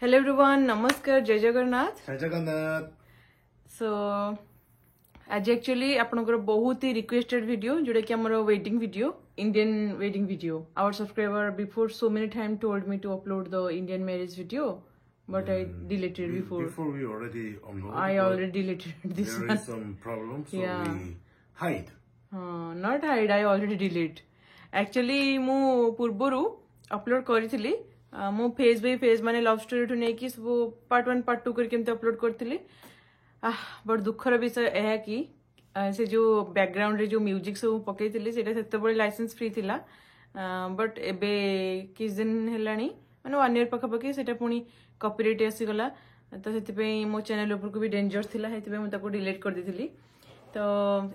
Hello everyone, नमस्कार, जय जगन्नाथ। जय जगन्नाथ। So आज एक्चुअली आपनकर बहुत ही रिक्वेस्टेड वीडियो जोड़ा कि हमर wedding video, Indian wedding video. Our subscriber before so many time told me to upload the Indian marriage video, but I deleted before. Before we already uploaded. I already deleted this one. There is some problem, so we hide. Not hide, I already delete. Actually मु पूर्वरु upload करिथिली मो phase by phase माने love story to नेकी सब part 1 part 2 करके एमते upload करथिली। But दुखर विषय है कि से जो बैकग्राउंड रे जो म्यूजिक सब पकईथिली सेटा सेते बळे लाइसेंस फ्री थिला, बट एबे किस दिन हेलानी माने 1 ईयर पका पकी सेटा पुनी कॉपीराइट आसी गला, तो सेति पे मो चैनल ऊपर को भी डेंजर थिला, हेति पे मु ताको डिलीट कर देथिली। तो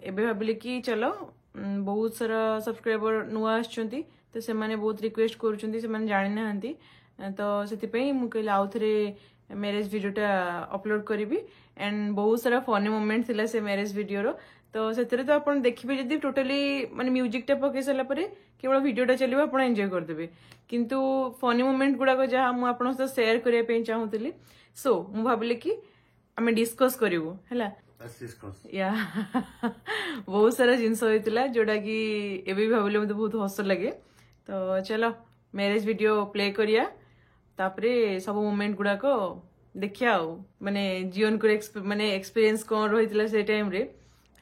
एबे भाबिली कि चलो बहुत सारा सब्सक्राइबर नुआ आछंती, तो से माने बहुत रिक्वेस्ट करूछंती, से माने जानि नाहंती, तो सेति पे मु कहले आउ थरे मैरिज वीडियोटा अपलोड करिवि। एंड बहुत सारा फनी मोमेंट थिला से मैरिज वीडियो रो, तो सेतरे तो आपण देखिबे जदी टोटली माने म्यूजिक टा पके सला परे केवल वीडियोटा चलिबा आपण एन्जॉय कर देबे, किंतु फनी मोमेंट गुडा को जहा मु आपण से शेयर करिया पे चाहूतली। सो मु भाबले कि हमें डिस्कस करिवो हैला। या बहुत सारा जिनस होइतिला जोडा कि एबे भी भाबले मते बहुत हस लगे। तो चलो मैरिज वीडियो प्ले करिया, तापरे सब मोमेंट गुडा को देखिया माने जीवन को माने एक्सपीरियंस कोन रहितिला से टाइम रे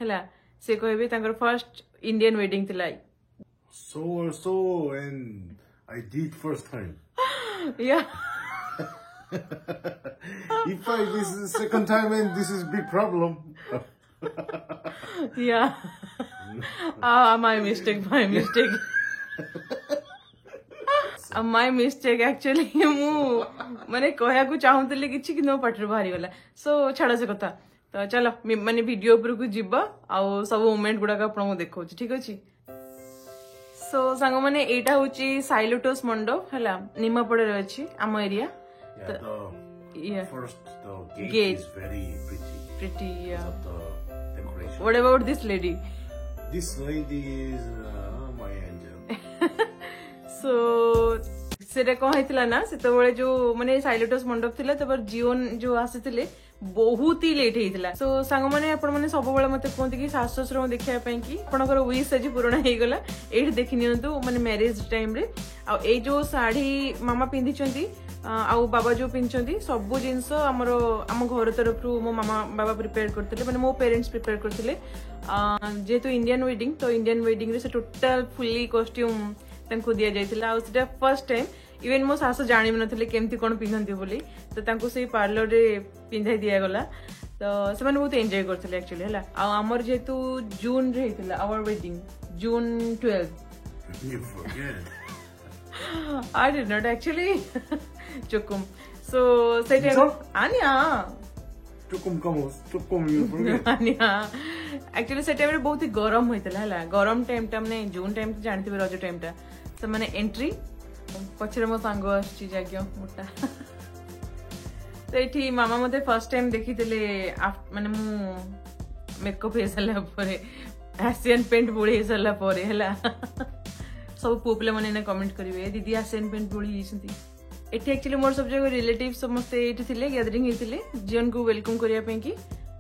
हैला। से कहबे तांकर फर्स्ट इंडियन वेडिंग थिला। So and I did first time. Yeah. If this is second time and this is big problem. Yeah. My mistake. My mistake actually मु माने कहया को चाहूतले किछि कि नो पाटर बाहरी गला। सो छाड़ा से कथा, तो चलो माने वीडियो ऊपर को जिबा आ सब मोमेंट गुडा का आपण देखौ छी, ठीक अछि। सो संग माने एटा होची साइलोटस मंडप हैला, निमापड़े रे अछि आम area. First the gate is very pretty. Yeah. The decoration. What about this lady? This lady is my angel. So सेटा कौन हेतिला ना सेतबळे जो माने साइलोटस मंडप थिला, तबर जीवन जो आसीथिले बहुत ही लेट हेतिला। सो सांग माने आपण माने सब बेले मते कोंति कि सास ससुर म देखिया पई कि आपनकर विश आज पूर्ण हे गला। एठी देखि नियंतु माने मैरिज टाइम रे आ ए जो साड़ी मामा पिंधि चंती आ बाबा जो पिंचंती सब जिंस हमरो हम घर तरफ रु मो मामा बाबा प्रिपेयर करथिले, माने मो पेरेंट्स प्रिपेयर करथिले। जेतु इंडियन वेडिंग, तो इंडियन वेडिंग रे से टोटल फुल्ली कॉस्ट्यूम तांको दिया जायतिला। आ सेटा फर्स्ट टाइम इवन मो सासु जानि नथिले केमती कोन पिंधंती बोली, तो तांको से पार्लर रे पिंधाई दिया गला। तो से माने बहुत एन्जॉय करथिले एक्चुअली हैला। आ हमर जेतु जून रे हेतिला our wedding, June 12। You forget. I did not actually. Chukum. So say Anya. Chukum you forget. Anya. Actually से टाइम रे बहुत ही गरम होइतला हैला। गरम टाइम टा माने जून टाइम तो जानथिबे रज टाइम टा। से माने एंट्री पछरे मो सांग आछि जाग्यो मोटा। तो एठी मामा मते फर्स्ट टाइम देखितले माने मु मेकअप हेसला परे एशियन पेंट बोळे हेसला परे हैला। सब पुपले माने ने कमेंट करिवे दीदी एशियन पेंट बोळी हिसंती। एठी एक्चुअली मोर सब जगह रिलेटिव समस्त एठी थिले, गैदरिंग हेतिले जीवन को वेलकम करिया पे कि।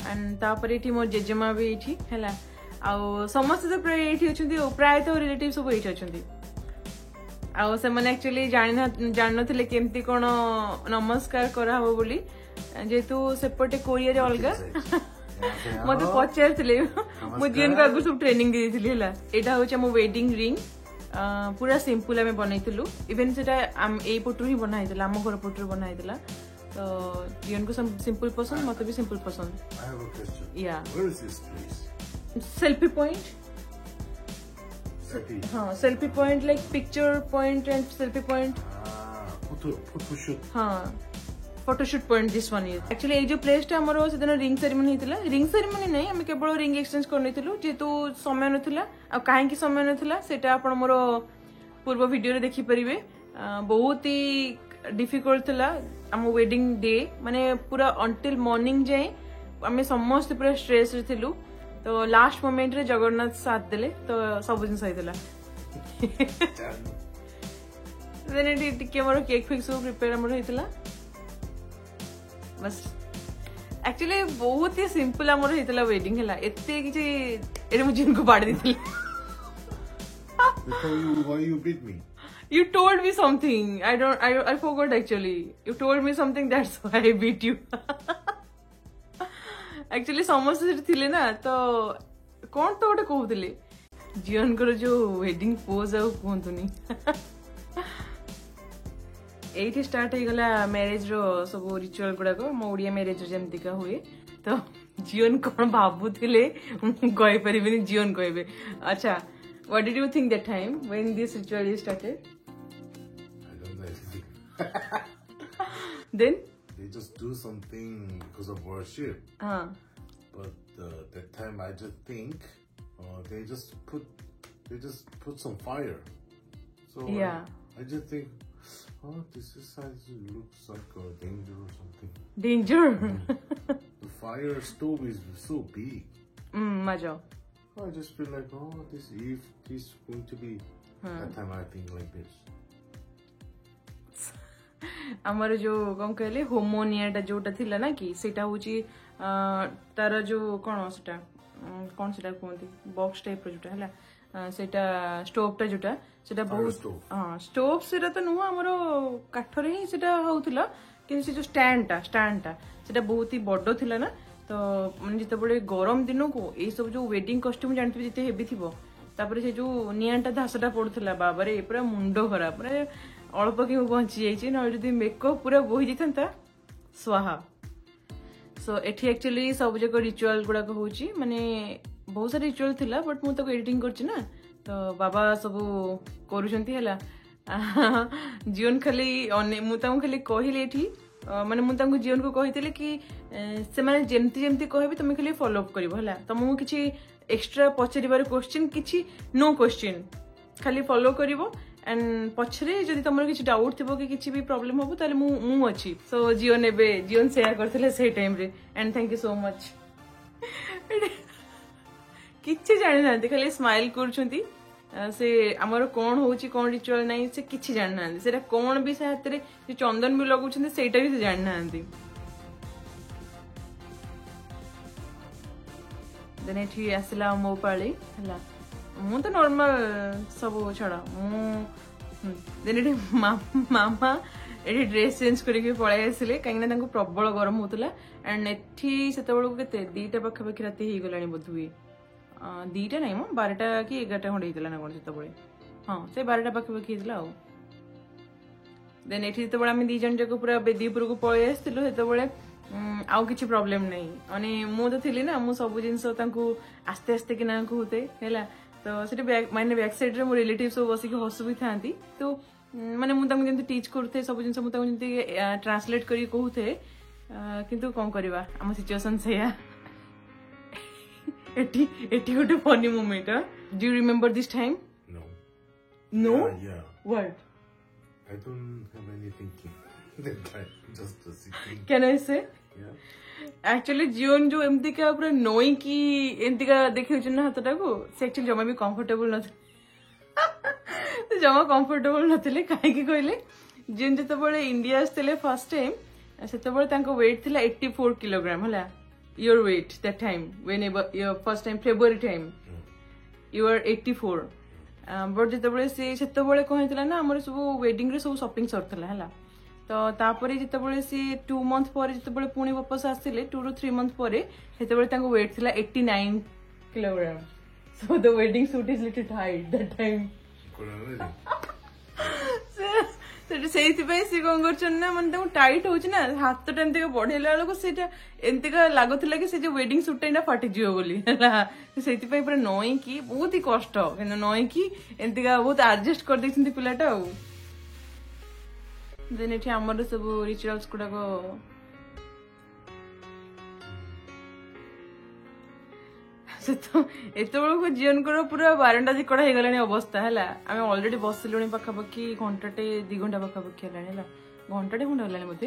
एंड तापर एठी मोर जेजेमा भी एठी हैला। आ समस्त तो प्राय एठी अछंती, प्राय तो रिलेटिव सब एठी अछंती। आ से माने एक्चुअली जान नथिले केमती कोन नमस्कार करा हो बोली, जेतु सेपटे कोरिया रे अलगा मते पचारथिले मो जीवन को आगु सब ट्रेनिंग दे दिथिले हैला। एटा होचे मो वेडिंग रिंग, पूरा सिंपल आम बनईलु। इवेन से यही पटू ही बनाई आम घर पटू बनाई। तो जीवन को सिंपल पसंद, मत भी सिंपल पसंद। या सेल्फी पॉइंट। हाँ selfie point like picture point and selfie point. हाँ photoshoot point this one is actually a जो प्लेस टा हमरो सेदिन रिंग सेरेमनी हेतिला। रिंग सेरेमनी नै हम केवल रिंग एक्सचेंज करनेथिलु, जेतु समय नथिला आ काहे कि समय नथिला सेटा आपण मोर पूर्व वीडियो रे देखि परिबे। बहुत ही डिफिकल्ट थिला हम वेडिंग डे, माने पूरा अंटिल मॉर्निंग जाए आमे समस्त पूरा स्ट्रेस रे थिलु। तो लास्ट मोमेंट रे जगन्नाथ साथ देले, तो सब दिन सही थिला। देन टिके मोर केक फिक्स प्रिपेयर हमर हेतिला। बस एक्चुअली बहुत ही सिंपल आमर होता वेडिंग है एते किसी एटे मुझे इनको बाड़ दी Why you beat me? You told me something. I forgot actually. You told me something, that's why I beat you. Actually समस्ते थिले ना तो कौन तो गोटे कहूले जीवन को जो वेडिंग पोज आ कहतुनी एठी स्टार्ट हो गला मैरिज रो सब रिचुअल गुड़ाक मो ओडिया मैरिज जमती का हुए तो जीवन कौन भाबुले कहि परिबेनी जीवन कहबे अच्छा what did you think that time when this ritual is started? I don't know anything. Then They just do something because of worship. But that time I just think they just put some fire. So yeah, I just think, oh, this is looks like a danger or something. danger. The fire stove is so big. Majo. I just feel like, oh, this is going to be. That time I think like this. आमर जो कौन कहले होमोनिया जोटा थिला ना कि सेटा होची तार जो कौन सेटा कहते बॉक्स टाइप रो जोटा हला सेटा स्टोव टा जोटा सेटा बहुत हां स्टोव सेटा तो नुह हमरो काठ रे ही सेटा होउतला कि से जो स्टैंड टा सेटा बहुत ही बड्डो थिला ना तो माने जिते बड़े गरम दिन को ए सब जो वेडिंग कॉस्ट्यूम जानते जिते हेवी थिबो तापर से जो नियाटा धासटा पड़ुथला बाबारे पूरा मुंडो खराब पूरा अल्प कि बची जाइए ना जब मेकअप पूरा बोही जाता स्वाहा सो एठी एक्चुअली सब जक रिचुअल गुड़ाक हूँ माने बहुत सारा रिचुअल थिला बट मु ताको एडिटिंग करछि ना तो बाबा सब करूछंती हला जीवन खाली मु ताको खाली कहिले एठी माने मु ताको जीवन को कहितले कि से माने जेमती जेमती कहबे तुम खाली फॉलो अप करबो हला तुमको किछि एक्स्ट्रा पचारिबार क्वेश्चन किछि नो क्वेश्चन खाली फॉलो करबो एंड पछरे जदि तुमर किछि डाउट थिबो कि किछि भी प्रॉब्लम होबो ताले मु अछि सो जीवन एबे जीवन शेयर करथिले से टाइम रे and thank you so much किछि जानि नांती खाली स्माइल करछंती से हमर कोन होछि कोन रिचुअल नै से किछि जानि नांती सेटा कोन भी से हाथ रे जे चंदन भी लगुछंती सेटा भी से जानि नांती देन एठी आसला मो पाळी हला मु तो नॉर्मल सब छड़ा देन एठी मामा एठी ड्रेस चेंज करके पळाई आसिले काइना तांको प्रबल गरम होतला एंड एठी सेते बेलको केते दीटा पाखा पाखी राती हे गलानी बधुए दीटा नै म 12टा कि 11टा खंड हेतला ना कोन सेते बेले हां से 12टा पाखा पाखी हेतला आ देन एठी सेते बेले हम दी जन जको पूरा बेदीपुर को पळाई आस्तिलो सेते बेले आउ किछि प्रॉब्लम नै माने मु तो थिली ना मु सब जिंस तांको आस्ते आस्ते कि ना कहते हैला तो सेठी बैक माने बैक साइड रे मो रिलेटिव सब बसी के हसु भी थांती तो माने मु तांको जेंति टीच करथे सब जिंस मु तांको जेंति ट्रांसलेट करी कहूथे किंतु कोन करबा हम सिचुएशन सेया एटी गोटे funny moment do you remember this time no Yeah. What I don't have anything that time. Just sitting. Can I say Yeah. Actually जीवन जो एमती का पूरा नोई की एमती का देखे ना हाथटा को से एक्चुअली जमा भी कंफर्टेबल नथिले जमा कंफर्टेबल नथिले काहे की कहले जीवन जते बळे इंडिया आस्तेले फर्स्ट टाइम सेते बळे तांको वेट थिला 84 किलोग्राम हला your weight that time when your first time February time you are 84 but जते बळे सेते बळे कहैतला ना हमर सब वेडिंग रे सब शॉपिंग सरथला हला तो तापरे जिते बळे सी 2 मंथ पर जिते बळे पुणी वापस आसिले 2 to 3 मंथ परे सेते बळे तांको वेट थिला 89 kilogram so the wedding suit is little tight that time से कौन कर ना मन टाइट हो हाथ टा एमती बढ़ेला बेलू से एमती लगुला कि से जो वेडिंग सूट टा फाटिज बोली से पूरा नईकि बहुत ही कष्ट नईकि एमती बहुत आडजस्ट कर दे पिलाटा देन ये आमर सब रिचुअल्स गुड़ाक एतबेलू जीवन को पूरा 12टा जिकड़ा हो गला अवस्था है आम अलरेडी बसलु पाखापाखि घंटाटे 2 घंटा पाखापाखि है घंटाटे खंड है मत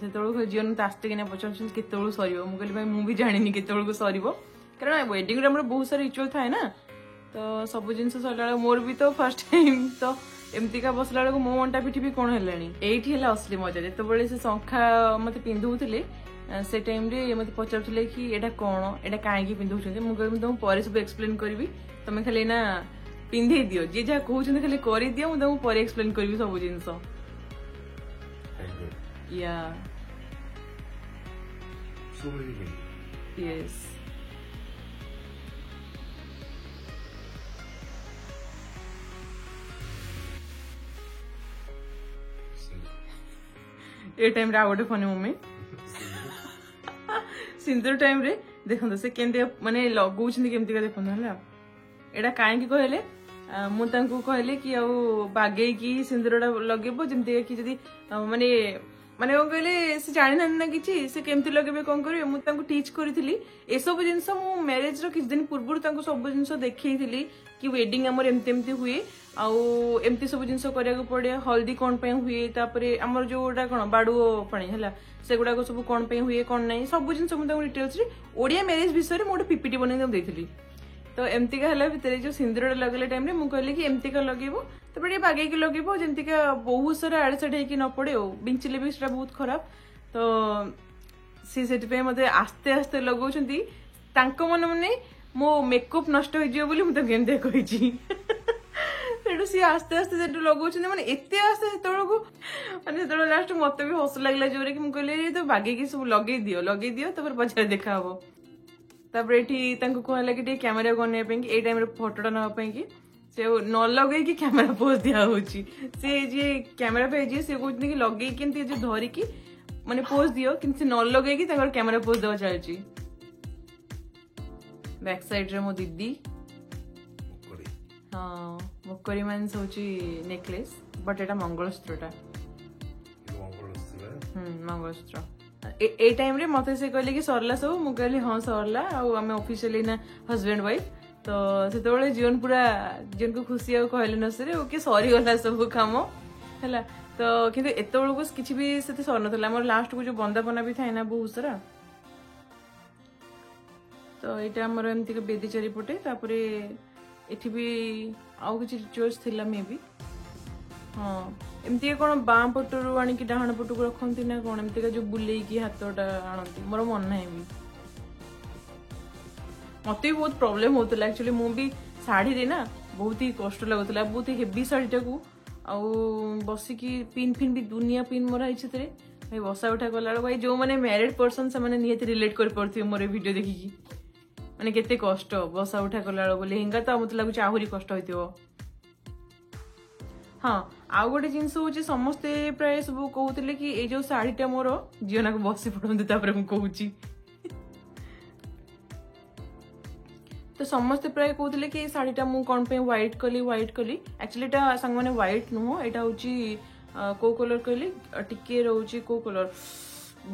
से जीवन तो आसते कि पचार केतु सर मुझे भाई मुझे जानी केतु सर कारण वेडिंग बहुत सारा रिचुअल थाए ना तो सब जिन सरला मोर भी तो फर्स्ट टाइम तो एमतीका बसला बेलू मो अंटा पिठी भी कौन है एठी है असली मजा जिते से शंखा मत पिंधुले से टाइम रे मत पचारे कि एटा कौन एटा कहीं पिंधुचे मुझे तुमको पर सब एक्सप्लेन करी तुम खाली ना पिंधे दियो जी जहाँ कहते खाली कर दियो मुझे तुमको पर एक्सप्लेन करी सब जिनस या यस ए टाइम रे आउट फनी मोमेंट सिंदूर टाइम रे देखो से केंदे माने लगौछन केमती का देखो हला एटा काहे की कहले मु तांको कहले कि आ बागे की सिंदूरटा लगेबो जेमती कि जदी माने माने को कहले से जानि ना किछि से केमती लगेबे कोन करिवे मु तांको टीच करिथिली ए सब जिंस मु मैरिज रो किछ दिन पूर्व तांको सब जिंस देखैथिली कि वेडिंग हमर एमती हुए आउ एमती सब जिंस करिया पड़े हल्दी कौन पे हुए तापरे हमर जोटा कोन बाडुओ पानी हला सेगुडा को सब कौन पे हुए कौन नहीं सब जिन डिटेल्स ओडिया मैरिज विषय में गोटे पीपीटी बन देती तो एमती का भितर जो सिंदूर लगेला टाइम रे मुझे कहली कि एमती का लगेबो तापर बागे लगेबो जेमती का बहुत सारा आड़े साड़े होकी न पड़े बिंचिले भी सेटा बहुत खराब तो सी मते आस्ते आस्ते लगौछंती तांको मन माने मो मेकअप नष्ट हो जियो बोली मते केमते कहिची सेटू सी आस्ते आस्ते सेटू लगौछंती माने एते आस्ते सेतळको माने सेतळ लास्ट मते भी हस लागला जोरे कि मु कहले तो बागे की सब लगे दियो तापर पछारे देखा हबो तापर एठी तांको कहला कि कैमरा करने पे कि ए टाइम रे फोटोटा नवा पे कि से न लगे कि कैमरा पोज दिया होची से जे कैमरा पे जे से कहते कि लगे केमती जे धरी कि माने पोज दियो किंतु न लगे कि ताकर कैमरा पोज देवा चलची बैक साइड रे मो दीदी हाँ मोकरी मान होची necklace but Etah मंगलसूत्रटा mangalsutra A time रे मते से कहले कि सरला सब मु कहली हां सरला आ आमे ऑफिशियली ना हस्बैंड वाइफ तो सेतबेले जीवन पूरा जीवन को खुशी आ कहले न सरे ओके सॉरी गला सब काम हैला तो किंतु एतबेल को किछि भी सेते सर नथला हमर लास्ट को जो बंदापना भी थाय ना बहुत सारा तो एटा हमर एमती के बेदी चारि पटे तापरे एठी भी आउ किछि रिचुअल्स थिला मे भी हाँ एमती कौन बाँ पटरू आण की डाण पटू रखती ना कौन एमती का जो बुले की हाथटा आणती मोर मन ना भी मत भी बहुत प्रोब्लेम होता एक्चुअली मु भी शाढ़ी रे ना बहुत ही कष्ट लगुला बहुत ही हेवी शाढ़ीटा को आउ बसिकी पिन फिन भी दुनिया पिन मरा भाई बसा उठा कला भाई जो मैंने मैरिड पर्सन से निहत रिलेट कर पारे मोर वीडियो देखिकी माने केते कष्ट बसा उठा कला लेहेंगा तो मत लगुच आहरी कष्ट हो हाँ आउ गोटे जिनस हूँ समस्ते प्राय सब कहते कि ये जो शाढ़ीटा मोर जीवना को बसी पड़ते कहूँ तो समस्ते प्राय कहते कि शाढ़ीटा मु कौन पे व्हाइट कली एक्चुअली सांग मैंने व्हाइट नुह यहाँ हूँ को कलर कहली टिके रोचे को कलर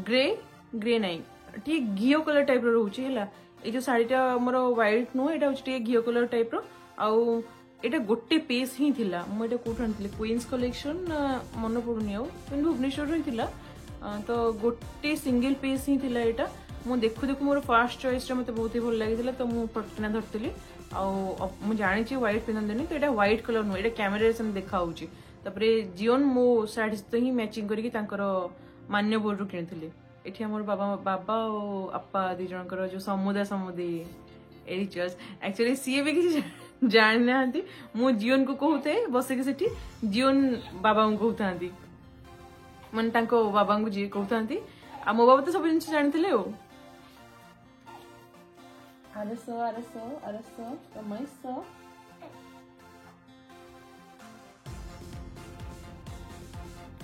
ग्रे नाई ठीक घीओ कलर टाइप रोचे है ये जो शाढ़ीटा मोर व्हाइट नुह यहाँ हूँ घीओ कलर टाइप आउ एटा गोटे पीस ही थिला मुझे कौट आनी क्वींस कलेक्शन मन पड़ुनी भुवनेश्वर ही थिला तो गोटे सिंगल पीस ही थिला एटा मु देखु देखु मोर फर्स्ट चॉइस मत बहुत ही भल लगी तो मुझे पटना धरती आउ जानी व्हाइट पिंधे तो यहाँ व्हाइट कलर नुह यहाँ कैमेरा से देखा जीवन मो शाढ़ी सहित ही मैचिंग करके मान्य बोर्ड रू किनी ये मोर बाबा और आपा दी जनकर जो समुदी रिचुअल्स एक्चुअली सी भी किसी जानी ना मु जीवन को कहते बसिक सेठी जीवन बाबा को कहता मान बाबा को जी कहता आ मो बाबा तो सब जिन जानी आरस आरस आरस रमेश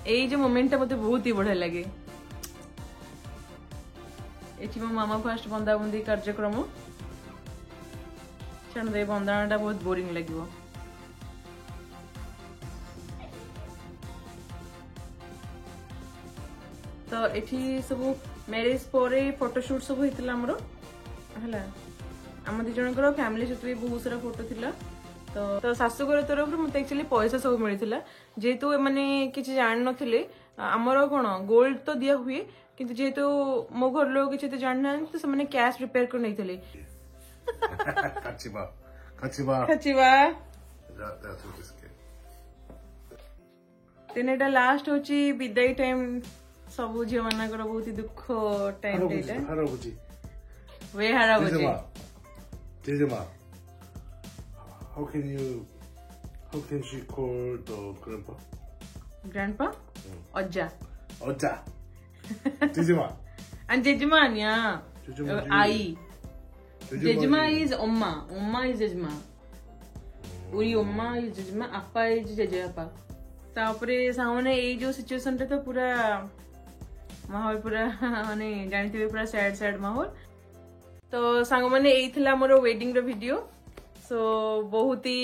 ये जो मोमेंट मत बहुत ही बढ़िया लगे ये मो मामा फास्ट बंदाबंदी कार्यक्रम छाण बंदाणा बहुत बोरिंग लगे तो ये सब मैरिज पर फोटोशूट सब होता है आम दी जनकर फैमिली सहित भी बहुत सारा फोटो थिला तो शाशुघर तरफ मत एक्चुअली पैसा सब मिलता जेहेतु मैंने किसी जान नथिले आमर कौन गोल्ड तो दिया हुए किंतु जेहेतु मो घर लोग किसी जान ना तो से कैश प्रिपेयर कर नहीं थे Kachiba. Kachiba. तेन एटा लास्ट होची विदाई टाइम सब झियो मानकर बहुत ही दुख time Etah 할아버지. Way हाराबजी 제제마. How can she call the grandpa? Grandpa अज्जा 어짜. 제제마. and जेजमा आनिया 제제마. I जेजमा is 엄마 is जेजमा Uri 엄마 is जेजमा आपा is जेजेपा तापरे सामने एई जो सिचुएशन रे तो पूरा माहौल पूरा माने जानथिबे पूरा सैड माहौल तो सांग माने एई थिला मोर वेडिंग रो वीडियो सो बहुत ही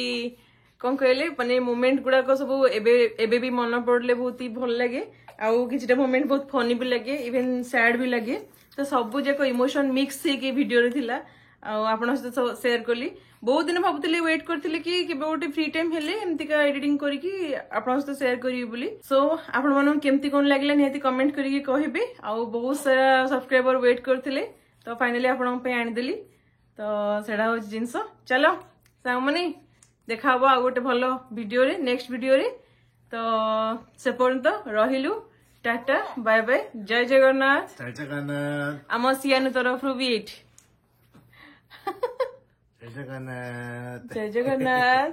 कौन कहले माने मोमेंट गुड़ा को सब एबे भी मन पड़ले बहुत ही भल लगे आउ किछटा मोमेंट बहुत फनी भी लगे इवन सैड भी लगे तो सब जाक इमोशन मिक्स हे वीडियो रे थिला आपण सहित शेयर कली बहुत दिन भाबुतली वेट करथिली कि केबे गोटे फ्री टाइम हेले एमती का एडिटिंग करिकी आपण सहित शेयर करिवि बोली सो आपण मानु केमती कोन लागला निहाती कमेंट करिके कहबे आ बहुत सारा सब्सक्राइबर वेट करथिले तो फाइनली आपण पे आनी देली तो सेडा हो जिंस चलो सामने देखा हबो आ गोटे भलो वीडियो रे नेक्स्ट वीडियो रे तो से पर्यंत रहिलु टाटा बाय बाय जय जगन्नाथ 잘 자가나. आम सियानु तरफ भी एट 잘 자가나. जय जगन्नाथ